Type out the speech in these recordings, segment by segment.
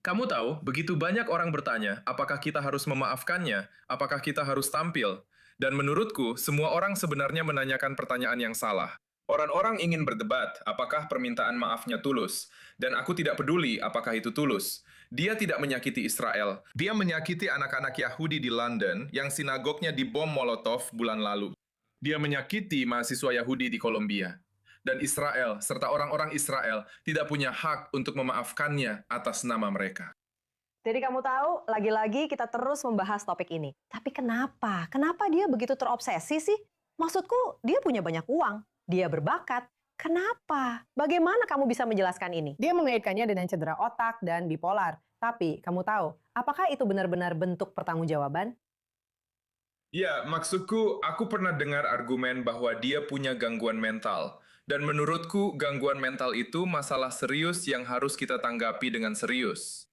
Kamu tahu, begitu banyak orang bertanya, apakah kita harus memaafkannya, apakah kita harus tampil. Dan menurutku, semua orang sebenarnya menanyakan pertanyaan yang salah. Orang-orang ingin berdebat, apakah permintaan maafnya tulus. Dan aku tidak peduli apakah itu tulus. Dia tidak menyakiti Israel. Dia menyakiti anak-anak Yahudi di London yang sinagognya dibom Molotov bulan lalu. Dia menyakiti mahasiswa Yahudi di Kolombia. Dan Israel, serta orang-orang Israel, tidak punya hak untuk memaafkannya atas nama mereka. Jadi kamu tahu, lagi-lagi kita terus membahas topik ini. Tapi kenapa? Kenapa dia begitu terobsesi sih? Maksudku, dia punya banyak uang, dia berbakat. Kenapa? Bagaimana kamu bisa menjelaskan ini? Dia mengaitkannya dengan cedera otak dan bipolar. Tapi kamu tahu, apakah itu benar-benar bentuk pertanggungjawaban? Ya, maksudku, aku pernah dengar argumen bahwa dia punya gangguan mental. Dan menurutku, gangguan mental itu masalah serius yang harus kita tanggapi dengan serius.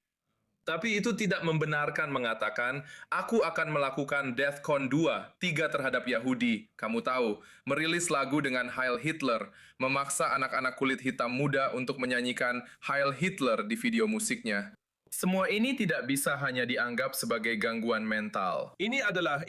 Tapi itu tidak membenarkan mengatakan, aku akan melakukan Defcon 2, 3 terhadap Yahudi. Kamu tahu, merilis lagu dengan Heil Hitler, memaksa anak-anak kulit hitam muda untuk menyanyikan Heil Hitler di video musiknya. Semua ini tidak bisa hanya dianggap sebagai gangguan mental. Ini adalah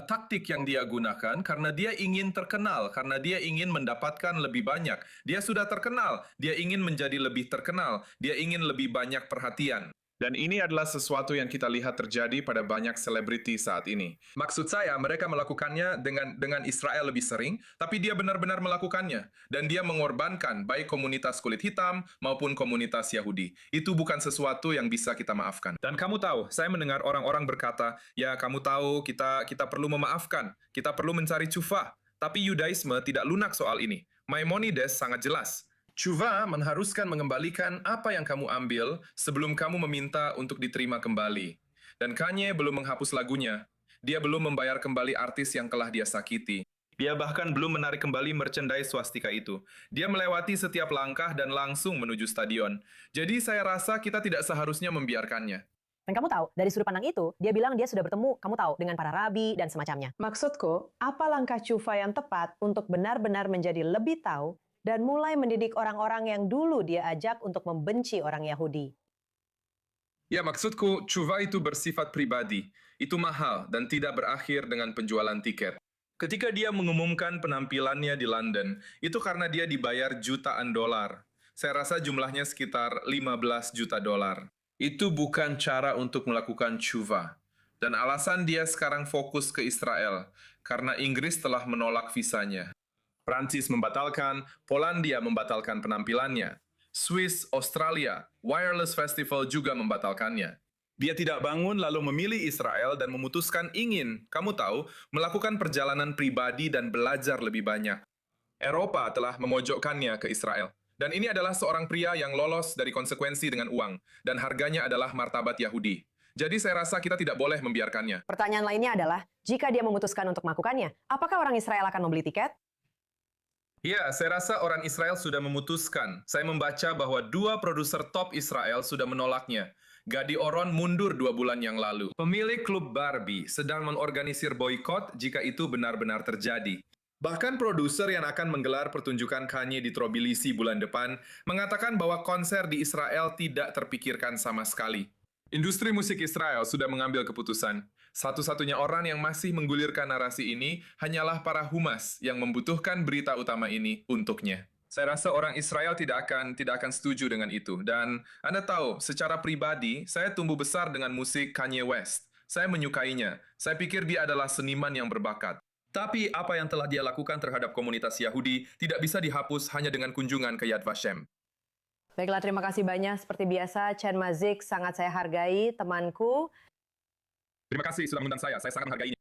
taktik yang dia gunakan karena dia ingin terkenal, karena dia ingin mendapatkan lebih banyak. Dia sudah terkenal, dia ingin menjadi lebih terkenal, dia ingin lebih banyak perhatian. Dan ini adalah sesuatu yang kita lihat terjadi pada banyak selebriti saat ini. Maksud saya, mereka melakukannya dengan Israel lebih sering, tapi dia benar-benar melakukannya. Dan dia mengorbankan baik komunitas kulit hitam maupun komunitas Yahudi. Itu bukan sesuatu yang bisa kita maafkan. Dan kamu tahu, saya mendengar orang-orang berkata, ya kamu tahu kita perlu memaafkan, kita perlu mencari tshuva. Tapi Yudaisme tidak lunak soal ini. Maimonides sangat jelas. Tshuva mengharuskan mengembalikan apa yang kamu ambil sebelum kamu meminta untuk diterima kembali. Dan Kanye belum menghapus lagunya. Dia belum membayar kembali artis yang telah dia sakiti. Dia bahkan belum menarik kembali merchandise swastika itu. Dia melewati setiap langkah dan langsung menuju stadion. Jadi saya rasa kita tidak seharusnya membiarkannya. Dan kamu tahu, dari sudut pandang itu, dia bilang dia sudah bertemu, kamu tahu, dengan para rabi dan semacamnya. Maksudku, apa langkah Tshuva yang tepat untuk benar-benar menjadi lebih tahu dan mulai mendidik orang-orang yang dulu dia ajak untuk membenci orang Yahudi? Ya, maksudku, tshuva itu bersifat pribadi. Itu mahal dan tidak berakhir dengan penjualan tiket. Ketika dia mengumumkan penampilannya di London, itu karena dia dibayar jutaan dolar. Saya rasa jumlahnya sekitar 15 juta dolar. Itu bukan cara untuk melakukan tshuva. Dan alasan dia sekarang fokus ke Israel, karena Inggris telah menolak visanya. Prancis membatalkan, Polandia membatalkan penampilannya. Swiss, Australia, Wireless Festival juga membatalkannya. Dia tidak bangun lalu memilih Israel dan memutuskan ingin, kamu tahu, melakukan perjalanan pribadi dan belajar lebih banyak. Eropa telah memojokkannya ke Israel. Dan ini adalah seorang pria yang lolos dari konsekuensi dengan uang, dan harganya adalah martabat Yahudi. Jadi saya rasa kita tidak boleh membiarkannya. Pertanyaan lainnya adalah, jika dia memutuskan untuk melakukannya, apakah orang Israel akan membeli tiket? Ya, saya rasa orang Israel sudah memutuskan. Saya membaca bahwa 2 produser top Israel sudah menolaknya. Gadi Oron mundur 2 bulan yang lalu. Pemilik klub Barbie sedang mengorganisir boykot jika itu benar-benar terjadi. Bahkan produser yang akan menggelar pertunjukan Kanye di Tbilisi bulan depan mengatakan bahwa konser di Israel tidak terpikirkan sama sekali. Industri musik Israel sudah mengambil keputusan. Satu-satunya orang yang masih menggulirkan narasi ini hanyalah para humas yang membutuhkan berita utama ini untuknya. Saya rasa orang Israel tidak akan setuju dengan itu. Dan Anda tahu, secara pribadi, saya tumbuh besar dengan musik Kanye West. Saya menyukainya. Saya pikir dia adalah seniman yang berbakat. Tapi apa yang telah dia lakukan terhadap komunitas Yahudi tidak bisa dihapus hanya dengan kunjungan ke Yad Vashem. Baiklah, terima kasih banyak. Seperti biasa, Chen Mazik sangat saya hargai, temanku. Terima kasih sudah mengundang saya sangat menghargai ini.